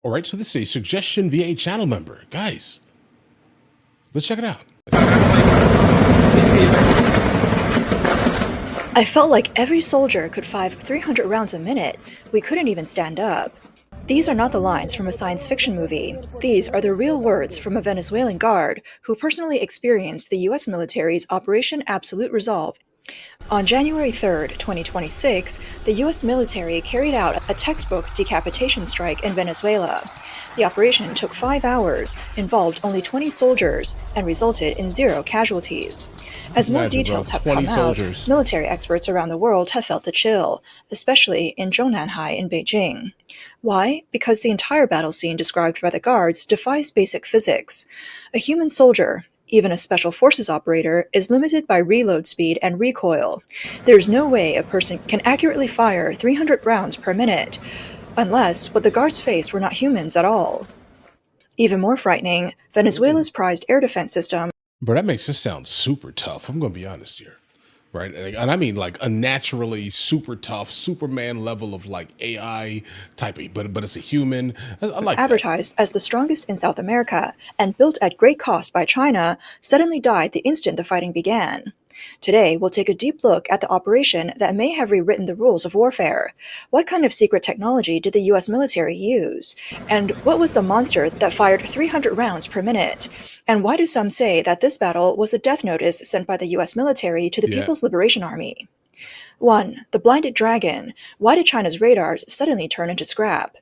All right, so this is a suggestion via a channel member. Guys, let's check it out. I felt like every soldier could fire 300 rounds a minute. We couldn't even stand up. These are not the lines from a science fiction movie. These are the real words from a Venezuelan guard who personally experienced the US military's Operation Absolute Resolve. On January 3, 2026, the US military carried out a textbook decapitation strike in Venezuela. The operation took 5 hours, involved only 20 soldiers, and resulted in 0 casualties. As more Imagine, bro, details have 20 come out, soldiers. military experts around the world have felt the chill, especially in Zhongnanhai in Beijing. Why? Because the entire battle scene described by the guards defies basic physics. A human soldier, even a special forces operator, is limited by reload speed and recoil. There is no way a person can accurately fire 300 rounds per minute, unless what the guards faced were not humans at all. Even more frightening, Venezuela's prized air defense system. Bro, that makes this sound super tough. I'm going to be honest here. Right. And I mean like a naturally super tough Superman level of like AI typing, but it's a human. I like that. Advertised as the strongest in South America and built at great cost by China, suddenly died the instant the fighting began. Today, we'll take a deep look at the operation that may have rewritten the rules of warfare. What kind of secret technology did the US military use? And what was the monster that fired 300 rounds per minute? And why do some say that this battle was a death notice sent by the US military to the Yeah. People's Liberation Army? 1. The Blinded Dragon. Why did China's radars suddenly turn into scrap?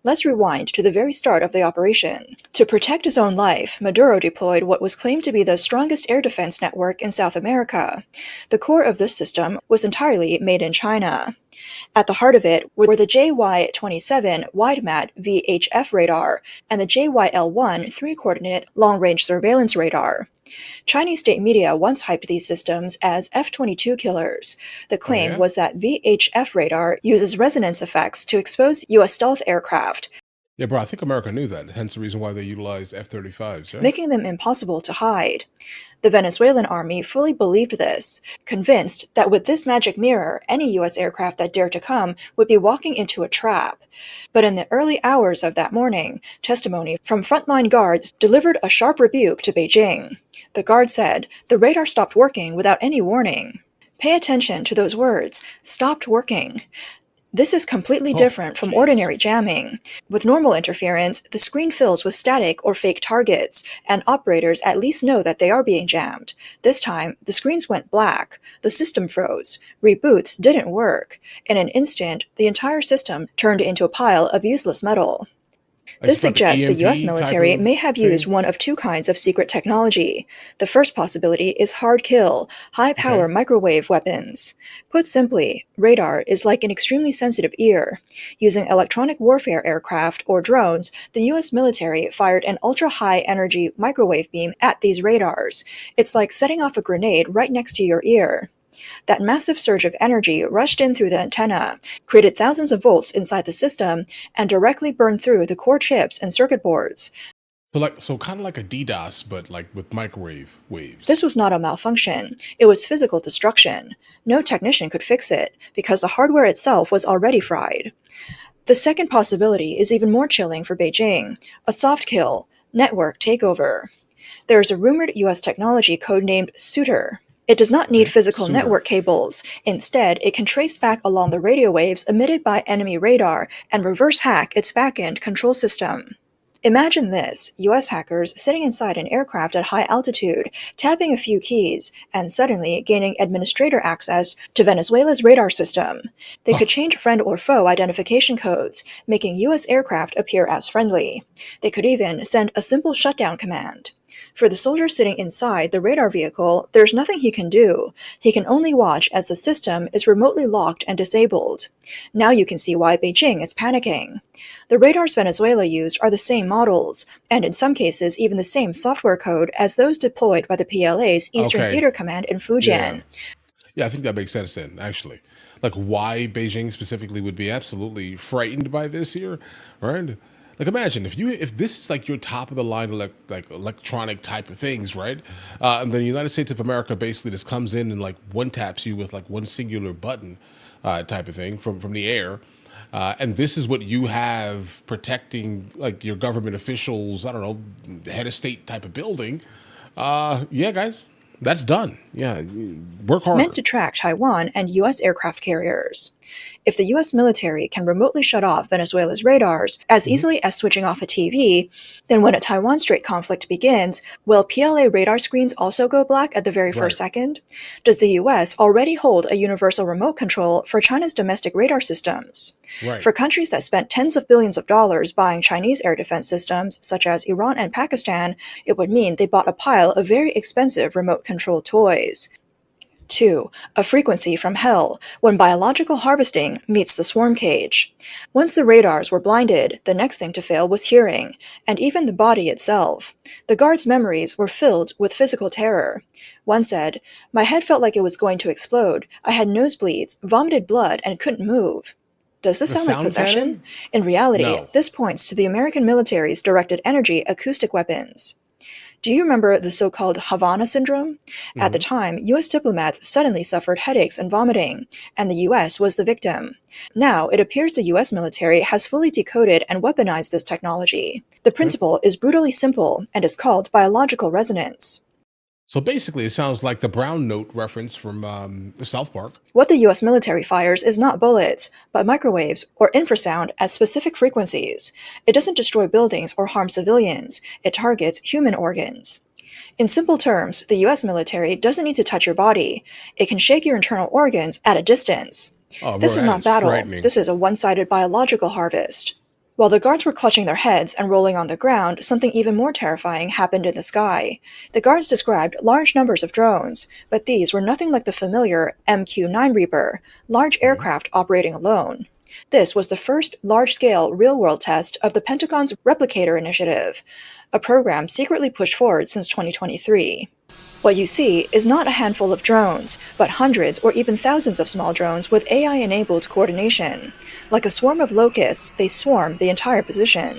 Let's rewind to the very start of the operation. To protect his own life, Maduro deployed what was claimed to be the strongest air defense network in South America. The core of this system was entirely made in China. At the heart of it were the JY-27 wide-mat VHF radar and the JYL-1 three-coordinate long-range surveillance radar. Chinese state media once hyped these systems as F-22 killers. The Oh, claim yeah. was that VHF radar uses resonance effects to expose U.S. stealth aircraft, Yeah, bro, I think America knew that. Hence the reason why they utilized F-35s, right? making them impossible to hide. The Venezuelan army fully believed this, convinced that with this magic mirror, any U.S. aircraft that dared to come would be walking into a trap. But in the early hours of that morning, testimony from frontline guards delivered a sharp rebuke to Beijing. The guard said, "The radar stopped working without any warning." Pay attention to those words, "stopped working." This is completely Oh, different from jeez. ordinary jamming. With normal interference, the screen fills with static or fake targets, and operators at least know that they are being jammed. This time, the screens went black, the system froze, reboots didn't work. In an instant, the entire system turned into a pile of useless metal. Like This some type of suggests the US EMP type military of may have used thing. one of two kinds of secret technology. The first possibility is hard kill, high power Okay. microwave weapons. Put simply, radar is like an extremely sensitive ear. Using electronic warfare aircraft or drones, the US military fired an ultra high energy microwave beam at these radars. It's like setting off a grenade right next to your ear. That massive surge of energy rushed in through the antenna, created thousands of volts inside the system, and directly burned through the core chips and circuit boards. So kind of like a DDoS, but like with microwave waves. This was not a malfunction, it was physical destruction. No technician could fix it, because the hardware itself was already fried. The second possibility is even more chilling for Beijing: a soft kill, network takeover. There is a rumored US technology codenamed Suitor. It does not need Okay. physical Suitor. network cables. Instead, it can trace back along the radio waves emitted by enemy radar and reverse hack its back-end control system. Imagine this: US hackers sitting inside an aircraft at high altitude, tapping a few keys, and suddenly gaining administrator access to Venezuela's radar system. They could Oh, change friend or foe identification codes, making US aircraft appear as friendly. They could even send a simple shutdown command. For the soldier sitting inside the radar vehicle, there's nothing he can do. He can only watch as the system is remotely locked and disabled. Now you can see why Beijing is panicking. The radars Venezuela used are the same models, and in some cases even the same software code as those deployed by the PLA's Eastern okay. Theater Command in Yeah. Fujian. Yeah, I think that makes sense then, actually. Like why Beijing specifically would be absolutely frightened by this here, right? Like imagine if this is like your top of the line like electronic type of things, right? And then the United States of America basically just comes in and like one taps you with like one singular button type of thing from the air. And this is what you have protecting like your government officials. I don't know, the head of state type of building. Yeah, guys, that's done. Yeah, work harder. Meant to track Taiwan and U.S. aircraft carriers. If the U.S. military can remotely shut off Venezuela's radars as easily as switching off a TV, then when a Taiwan Strait conflict begins, will PLA radar screens also go black at the very first second? Does the U.S. already hold a universal remote control for China's domestic radar systems? Right. For countries that spent tens of billions of dollars buying Chinese air defense systems, such as Iran and Pakistan, it would mean they bought a pile of very expensive remote control toys. 2. A frequency from hell, when biological harvesting meets the swarm cage. Once the radars were blinded, the next thing to fail was hearing, and even the body itself. The guards' memories were filled with physical terror. One said, "My head felt like it was going to explode. I had nosebleeds, vomited blood, and couldn't move." Does this sound like possession? Cannon? In reality, No. this points to the American military's directed energy acoustic weapons. Do you remember the so-called Havana syndrome? At the time, U.S. diplomats suddenly suffered headaches and vomiting, and the U.S. was the victim. Now, it appears the U.S. military has fully decoded and weaponized this technology. The principle is brutally simple and is called biological resonance. So basically, it sounds like the Brown Note reference from South Park. What the U.S. military fires is not bullets, but microwaves or infrasound at specific frequencies. It doesn't destroy buildings or harm civilians. It targets human organs. In simple terms, the U.S. military doesn't need to touch your body. It can shake your internal organs at a distance. Oh, This bro, is that not battle. frightening. This is a one-sided biological harvest. While the guards were clutching their heads and rolling on the ground, something even more terrifying happened in the sky. The guards described large numbers of drones, but these were nothing like the familiar MQ-9 Reaper, large aircraft operating alone. This was the first large-scale real-world test of the Pentagon's Replicator Initiative, a program secretly pushed forward since 2023. What you see is not a handful of drones, but hundreds or even thousands of small drones with AI-enabled coordination. Like a swarm of locusts, they swarm the entire position.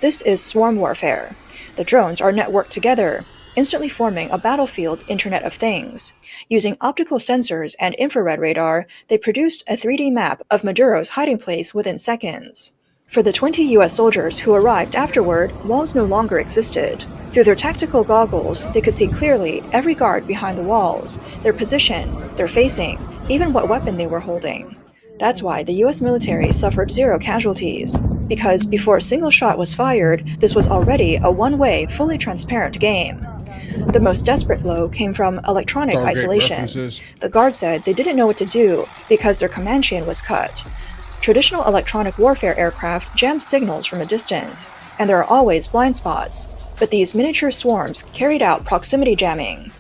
This is swarm warfare. The drones are networked together, instantly forming a battlefield Internet of Things. Using optical sensors and infrared radar, they produced a 3D map of Maduro's hiding place within seconds. For the 20 US soldiers who arrived afterward, walls no longer existed. Through their tactical goggles, they could see clearly every guard behind the walls, their position, their facing, even what weapon they were holding. That's why the US military suffered 0 casualties, because before a single shot was fired, this was already a one-way, fully transparent game. The most desperate blow came from electronic Stargate isolation. references. The guards said they didn't know what to do because their command chain was cut. Traditional electronic warfare aircraft jam signals from a distance, and there are always blind spots, but these miniature swarms carried out proximity jamming.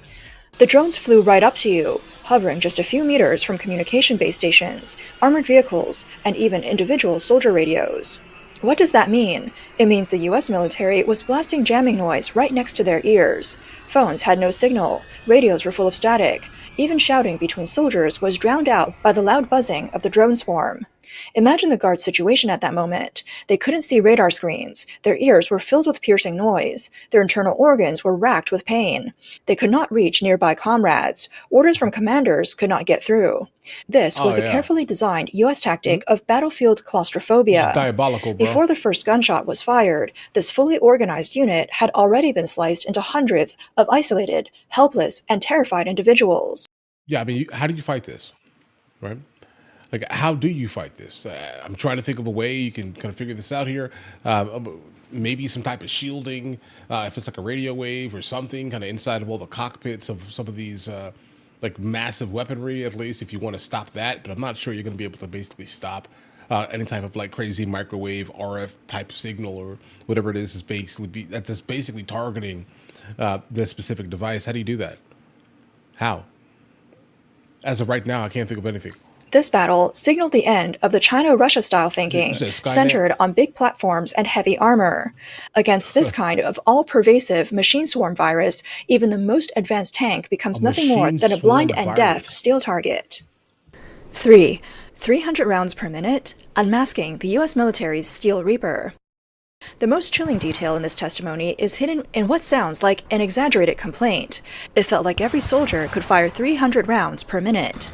The drones flew right up to you, hovering just a few meters from communication base stations, armored vehicles, and even individual soldier radios. What does that mean? It means the US military was blasting jamming noise right next to their ears. Phones had no signal, radios were full of static, even shouting between soldiers was drowned out by the loud buzzing of the drone swarm. Imagine the guards' situation at that moment. They couldn't see radar screens, their ears were filled with piercing noise, their internal organs were racked with pain. They could not reach nearby comrades, orders from commanders could not get through. This was a carefully designed US tactic of battlefield claustrophobia. It's diabolical, bro. Before the first gunshot was fired, this fully organized unit had already been sliced into hundreds of isolated, helpless, and terrified individuals. Yeah, I mean, how do you fight this, right? Like, how do you fight this? I'm trying to think of a way you can kind of figure this out here. Maybe some type of shielding, if it's like a radio wave or something, kind of inside of all the cockpits of some of these like massive weaponry, at least, if you want to stop that. But I'm not sure you're going to be able to basically stop any type of like crazy microwave RF type signal or whatever it is that's basically targeting this specific device. How do you do that? How? As of right now, I can't think of anything. This battle signaled the end of the China-Russia-style thinking, centered on big platforms and heavy armor. Against this kind of all-pervasive machine swarm virus, even the most advanced tank becomes nothing more than a blind and deaf steel target. 3. 300 rounds per minute, unmasking the US military's Steel Reaper. The most chilling detail in this testimony is hidden in what sounds like an exaggerated complaint. It felt like every soldier could fire 300 rounds per minute.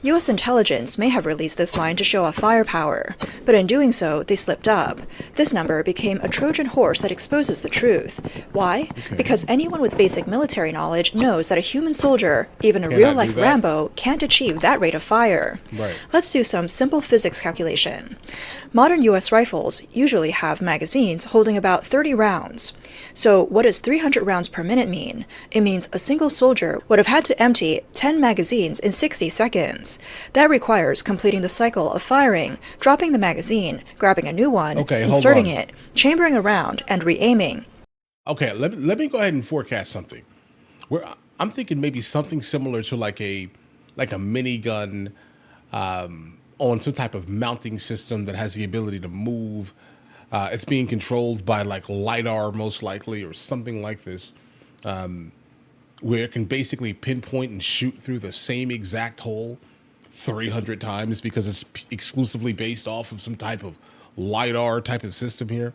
U.S. intelligence may have released this line to show off firepower, but in doing so, they slipped up. This number became a Trojan horse that exposes the truth. Why? Because anyone with basic military knowledge knows that a human soldier, even a real-life Rambo, can't achieve that rate of fire. Right. Let's do some simple physics calculation. Modern U.S. rifles usually have magazines holding about 30 rounds. So what does 300 rounds per minute mean? It means a single soldier would have had to empty 10 magazines in 60 seconds. That requires completing the cycle of firing, dropping the magazine, grabbing a new one, inserting it, chambering a round, and re-aiming. Okay, let me go ahead and forecast something. I'm thinking maybe something similar to like a minigun on some type of mounting system that has the ability to move. It's being controlled by like LiDAR most likely or something like this, where it can basically pinpoint and shoot through the same exact hole 300 times because it's exclusively based off of some type of LiDAR type of system here.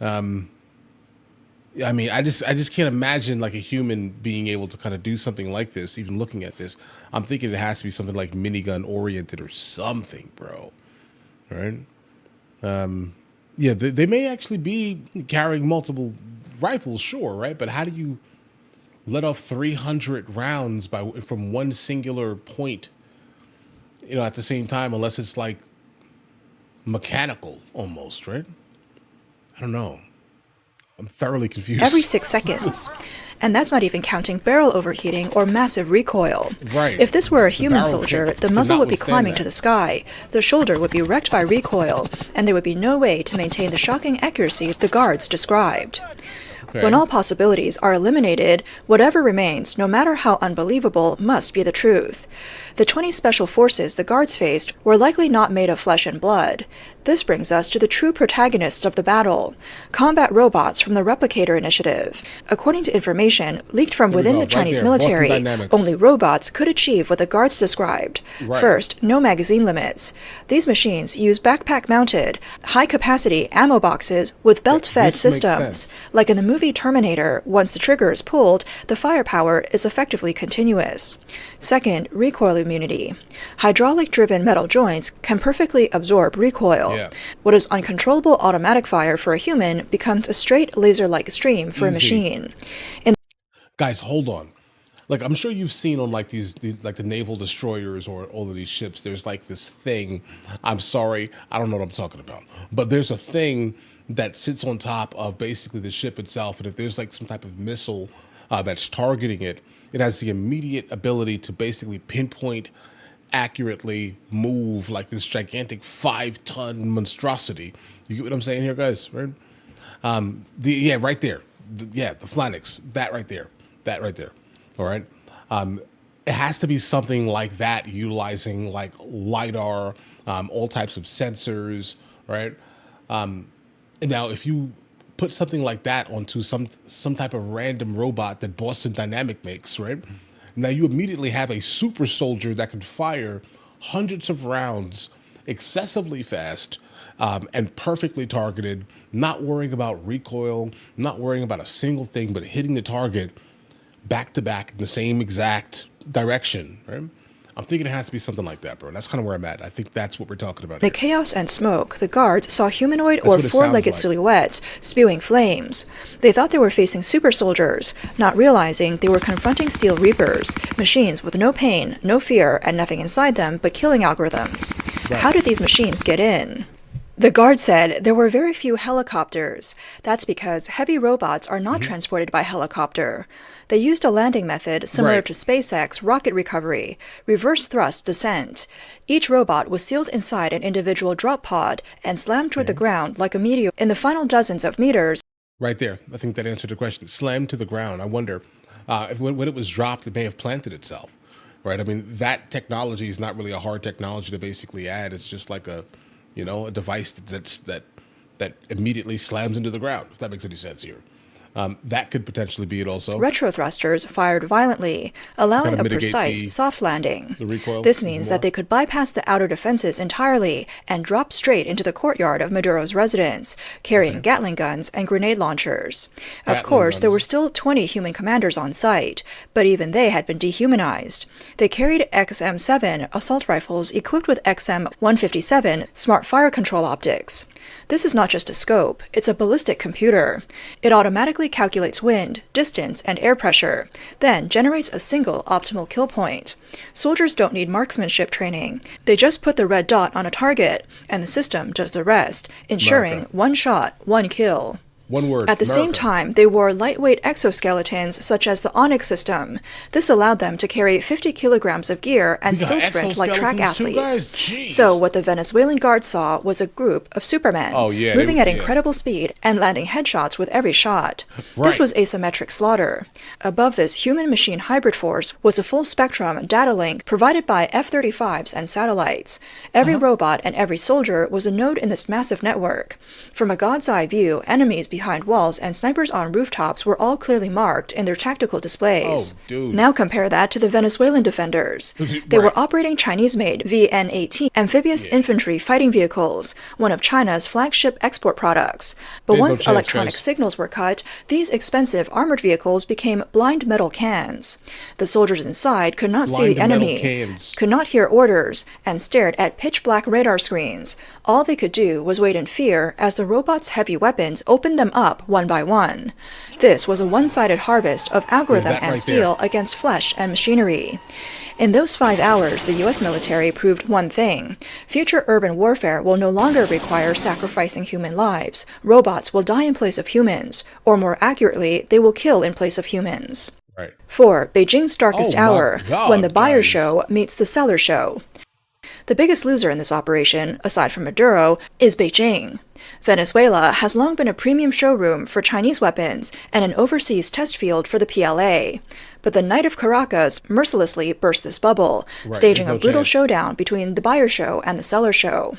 I mean, I just can't imagine like a human being able to kind of do something like this, even looking at this. I'm thinking it has to be something like minigun oriented or something, bro. Right? Yeah, they may actually be carrying multiple rifles, sure, right? But how do you let off 300 rounds from one singular point, at the same time, unless it's like mechanical almost, right? I don't know. I'm thoroughly confused. Every 6 seconds. And that's not even counting barrel overheating or massive recoil. Right. If this were a human soldier, the muzzle would be climbing to the sky, the shoulder would be wrecked by recoil, and there would be no way to maintain the shocking accuracy the guards described. Okay. When all possibilities are eliminated, whatever remains, no matter how unbelievable, must be the truth. The 20 special forces the guards faced were likely not made of flesh and blood. This brings us to the true protagonists of the battle, combat robots from the Replicator Initiative. According to information leaked from within the Chinese military, only robots could achieve what the guards described. Right. First, no magazine limits. These machines use backpack-mounted, high-capacity ammo boxes with belt-fed systems. Like in the movie Terminator, once the trigger is pulled, the firepower is effectively continuous. Second, recoil immunity. Hydraulic-driven metal joints can perfectly absorb recoil. Yeah. What is uncontrollable automatic fire for a human becomes a straight laser-like stream for a machine. Guys, hold on. Like, I'm sure you've seen on like like the naval destroyers or all of these ships, there's like this thing. I'm sorry, I don't know what I'm talking about. But there's a thing that sits on top of basically the ship itself. And if there's like some type of missile that's targeting it, it has the immediate ability to basically pinpoint, accurately move like this gigantic 5-ton monstrosity. You get what I'm saying here, guys? Right? Right there. The Flanix. That right there. All right. It has to be something like that, utilizing like LiDAR, all types of sensors, right? And now, if you put something like that onto some type of random robot that Boston Dynamic makes, right? Now you immediately have a super soldier that can fire hundreds of rounds excessively fast and perfectly targeted, not worrying about recoil, not worrying about a single thing, but hitting the target back to back in the same exact direction, right? I'm thinking it has to be something like that, bro. That's kind of where I'm at. I think that's what we're talking about. In the chaos and smoke, the guards saw humanoid or four-legged silhouettes spewing flames. They thought they were facing super soldiers, not realizing they were confronting Steel Reapers, machines with no pain, no fear, and nothing inside them but killing algorithms. Right. How did these machines get in? The guard said there were very few helicopters. That's because heavy robots are not transported by helicopter. They used a landing method similar to SpaceX rocket recovery, reverse thrust descent. Each robot was sealed inside an individual drop pod and slammed toward the ground like a meteor in the final dozens of meters. Right there. I think that answered the question. Slammed to the ground. I wonder if when it was dropped, it may have planted itself. Right? I mean, that technology is not really a hard technology to basically add. It's just like a device that immediately slams into the ground, if that makes any sense here. That could potentially be it also. Retro thrusters fired violently, allowing a precise soft landing. The recoil. This means that they could bypass the outer defenses entirely and drop straight into the courtyard of Maduro's residence, carrying Gatling guns and grenade launchers. Of course, there were still 20 human commanders on site, but even they had been dehumanized. They carried XM7 assault rifles equipped with XM157 smart fire control optics. This is not just a scope, it's a ballistic computer. It automatically calculates wind, distance, and air pressure, then generates a single optimal kill point. Soldiers don't need marksmanship training. They just put the red dot on a target, and the system does the rest, ensuring one shot, one kill. One word. At the same time, they wore lightweight exoskeletons such as the Onyx system. This allowed them to carry 50 kilograms of gear and still sprint like track athletes. So what the Venezuelan guard saw was a group of supermen, moving at incredible speed and landing headshots with every shot. This was asymmetric slaughter. Above this human-machine hybrid force was a full-spectrum data link provided by F-35s and satellites. Every robot and every soldier was a node in this massive network. From a god's eye view, enemies behind walls and snipers on rooftops were all clearly marked in their tactical displays. Now compare that to the Venezuelan defenders. They were operating Chinese-made VN-18 amphibious infantry fighting vehicles, one of China's flagship export products. But once electronic signals were cut, these expensive armored vehicles became blind metal cans. The soldiers inside could not see the enemy, could not hear orders, and stared at pitch-black radar screens. All they could do was wait in fear as the robots' heavy weapons opened them up one by one. This was a one-sided harvest of algorithm and steel against flesh and machinery. In those 5 hours, the U.S. military proved one thing. Future urban warfare will no longer require sacrificing human lives. Robots will die in place of humans, or more accurately, they will kill in place of humans. 4. Beijing's darkest hour, when the buyer show meets the seller show. The biggest loser in this operation, aside from Maduro, is Beijing. Venezuela has long been a premium showroom for Chinese weapons and an overseas test field for the PLA. But the night of Caracas mercilessly burst this bubble, staging a brutal showdown between the buyer show and the seller show.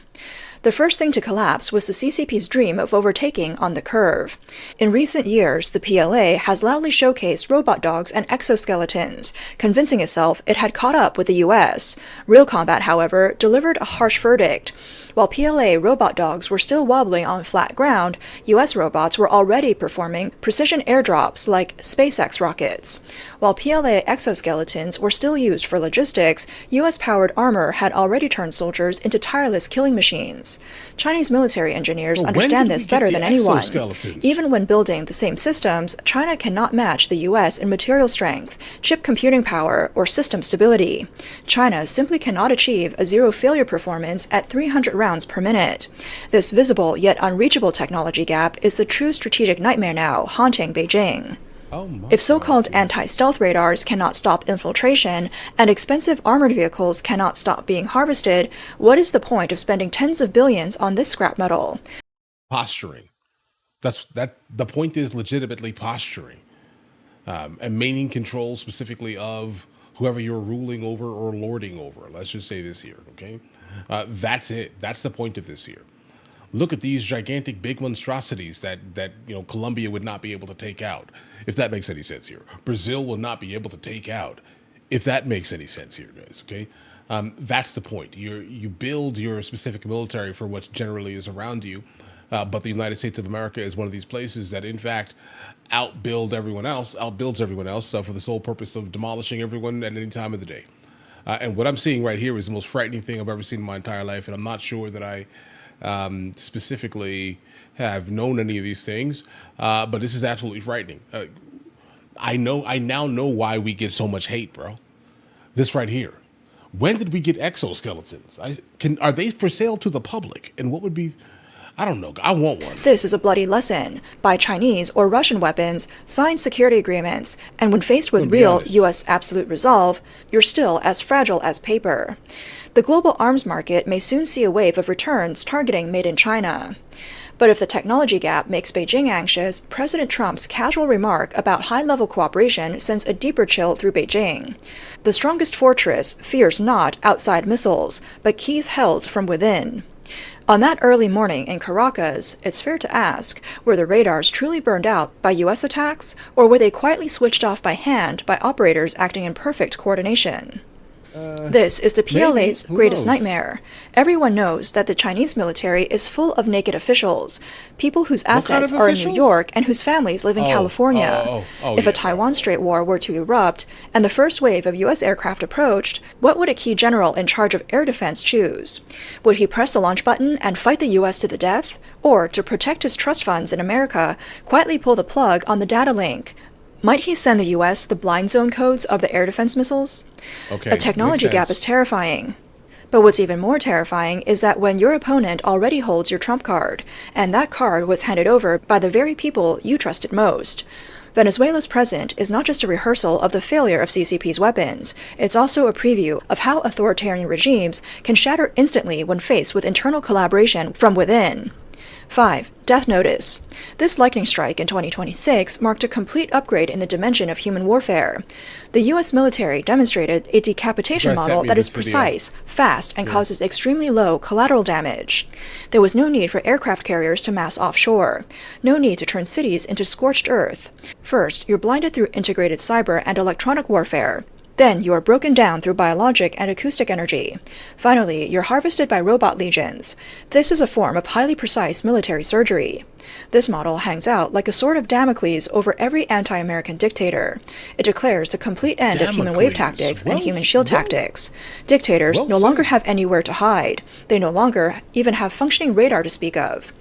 The first thing to collapse was the CCP's dream of overtaking on the curve. In recent years, the PLA has loudly showcased robot dogs and exoskeletons, convincing itself it had caught up with the US. Real combat, however, delivered a harsh verdict. While PLA robot dogs were still wobbling on flat ground, US robots were already performing precision airdrops like SpaceX rockets. While PLA exoskeletons were still used for logistics, US-powered armor had already turned soldiers into tireless killing machines. Chinese military engineers understand this better than anyone. Even when building the same systems, China cannot match the US in material strength, chip computing power, or system stability. China simply cannot achieve a zero-failure performance at 300 rounds per minute. This visible yet unreachable technology gap is the true strategic nightmare now haunting Beijing. If so-called anti-stealth radars cannot stop infiltration, and expensive armored vehicles cannot stop being harvested, what is the point of spending tens of billions on this scrap metal? Posturing. The point is legitimately posturing. And maintaining control specifically of whoever you're ruling over or lording over. Let's just say this here, okay? That's it. That's the point of this here. Look at these gigantic big monstrosities that Colombia would not be able to take out, if that makes any sense here. Brazil will not be able to take out, if that makes any sense here, guys, okay? That's the point. You build your specific military for what generally is around you, but the United States of America is one of these places that, in fact, outbuilds everyone else for the sole purpose of demolishing everyone at any time of the day. And what I'm seeing right here is the most frightening thing I've ever seen in my entire life, and I'm not sure that I specifically have known any of these things, but this is absolutely frightening. I now know why we get so much hate, bro. This right here. When did we get exoskeletons? Are they for sale to the public? And what would be... I don't know. I want one. This is a bloody lesson. Buy Chinese or Russian weapons, sign security agreements, and when faced with real U.S. absolute resolve, you're still as fragile as paper. The global arms market may soon see a wave of returns targeting made in China. But if the technology gap makes Beijing anxious, President Trump's casual remark about high-level cooperation sends a deeper chill through Beijing. The strongest fortress fears not outside missiles, but keys held from within. On that early morning in Caracas, it's fair to ask, were the radars truly burned out by US attacks, or were they quietly switched off by hand by operators acting in perfect coordination? This is the Maybe. PLA's Who greatest knows? nightmare. Everyone knows that the Chinese military is full of naked officials, people whose What kind assets of are in New officials? York and whose families live in Oh, oh, California. oh, oh, If a yeah. All right, Taiwan all right. Strait War were to erupt and the first wave of US aircraft approached, what would a key general in charge of air defense choose? Would he press the launch button and fight the US to the death? Or, to protect his trust funds in America, quietly pull the plug on the data link? Might he send the US the blind zone codes of the air defense missiles? A Okay, makes technology gap is sense. terrifying. But what's even more terrifying is that when your opponent already holds your trump card, and that card was handed over by the very people you trusted most. Venezuela's present is not just a rehearsal of the failure of CCP's weapons, it's also a preview of how authoritarian regimes can shatter instantly when faced with internal collaboration from within. 5. Death Notice. This lightning strike in 2026 marked a complete upgrade in the dimension of human warfare. The US military demonstrated a You decapitation guys sent model me that is this video. precise, fast, and Yeah. causes extremely low collateral damage. There was no need for aircraft carriers to mass offshore. No need to turn cities into scorched earth. First, you're blinded through integrated cyber and electronic warfare. Then you are broken down through biologic and acoustic energy. Finally, you're harvested by robot legions. This is a form of highly precise military surgery. This model hangs out like a sword of Damocles over every anti-American dictator. It declares the complete end of human wave Damocles. tactics and human shield tactics. Dictators Well no longer said. have anywhere to hide. They no longer even have functioning radar to speak of.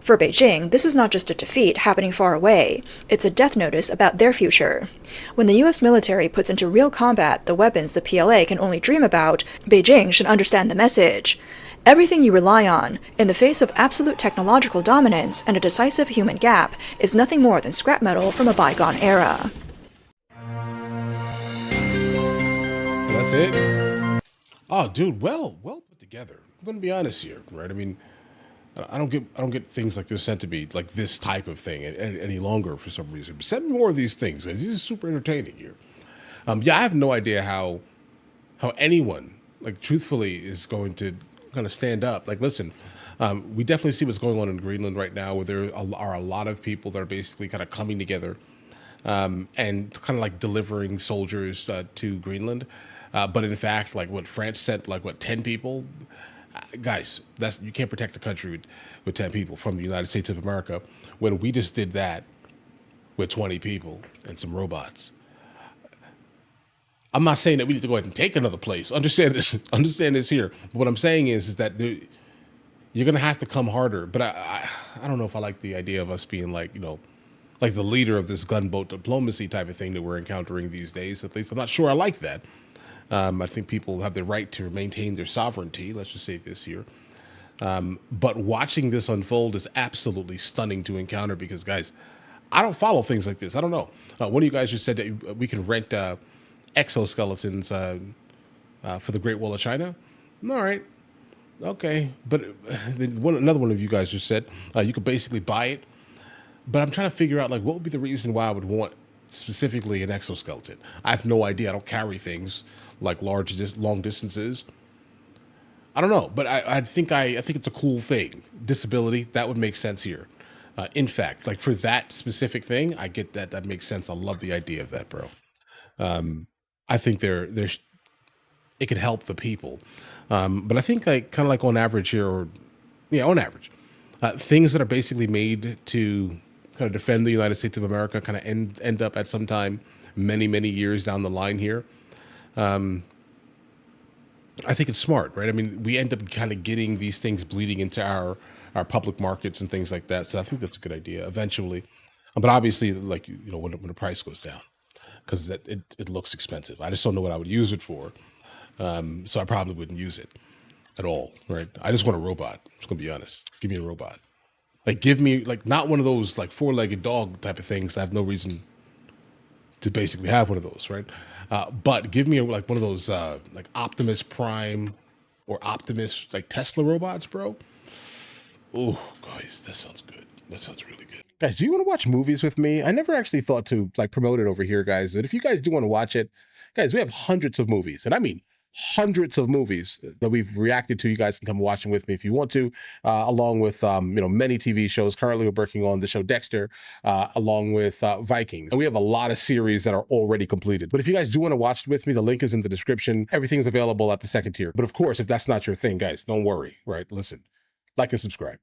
For Beijing, this is not just a defeat happening far away, it's a death notice about their future. When the US military puts into real combat the weapons the PLA can only dream about, Beijing should understand the message. Everything you rely on, in the face of absolute technological dominance and a decisive human gap, is nothing more than scrap metal from a bygone era. So that's it. Oh, dude, well put together. I'm gonna be honest here, right? I mean, I don't get things like this sent to me like this type of thing any longer for some reason. Send me more of these things because these are super entertaining here. Yeah, I have no idea how anyone like truthfully is going to kind of stand up. Like, listen, we definitely see what's going on in Greenland right now, where there are a lot of people that are basically kind of coming together and kind of like delivering soldiers to Greenland. But in fact, like what France sent, like what 10 people, guys, that's you can't protect the country with 10 people from the United States of America when we just did that with 20 people and some robots. I'm not saying that we need to go ahead and take another place. Understand this. Understand this here. But what I'm saying is that you're gonna have to come harder. But I don't know if I like the idea of us being like like the leader of this gunboat diplomacy type of thing that we're encountering these days. At least I'm not sure I like that. I think people have the right to maintain their sovereignty. Let's just say this here. But watching this unfold is absolutely stunning to encounter because, guys, I don't follow things like this. I don't know. One of you guys just said that we can rent exoskeletons for the Great Wall of China. All right. Okay. But another one of you guys just said you could basically buy it. But I'm trying to figure out like what would be the reason why I would want specifically an exoskeleton. I have no idea. I don't carry things like long distances. I don't know, but I think it's a cool thing. Disability that would make sense here. In fact, like for that specific thing, I get that. That makes sense. I love the idea of that, bro. I think there's it could help the people, but I think like kind of like on average here, or yeah, on average, things that are basically made to kind of defend the United States of America kind of end up at some time many years down the line here. I think it's smart, right? I mean, we end up kind of getting these things bleeding into our public markets and things like that. So I think that's a good idea eventually. But obviously, like when the price goes down, because it looks expensive. I just don't know what I would use it for. So I probably wouldn't use it at all, right? I just want a robot. I'm just gonna be honest. Give me a robot. Like, give me like not one of those like four-legged dog type of things. I have no reason to basically have one of those, right? But give me like one of those like Optimus Prime or Optimus like Tesla robots, bro. Oh, guys, that sounds good. That sounds really good. Guys, do you want to watch movies with me? I never actually thought to like promote it over here, guys. But if you guys do want to watch it, guys, we have hundreds of movies, and I mean hundreds of movies that we've reacted to. You guys can come watch them with me if you want to, along with many TV shows. Currently, we're working on the show Dexter, along with Vikings, and we have a lot of series that are already completed. But if you guys do want to watch it with me, the link is in the description. Everything's available at the second tier. But of course, if that's not your thing, guys, don't worry. Right? Listen, like and subscribe.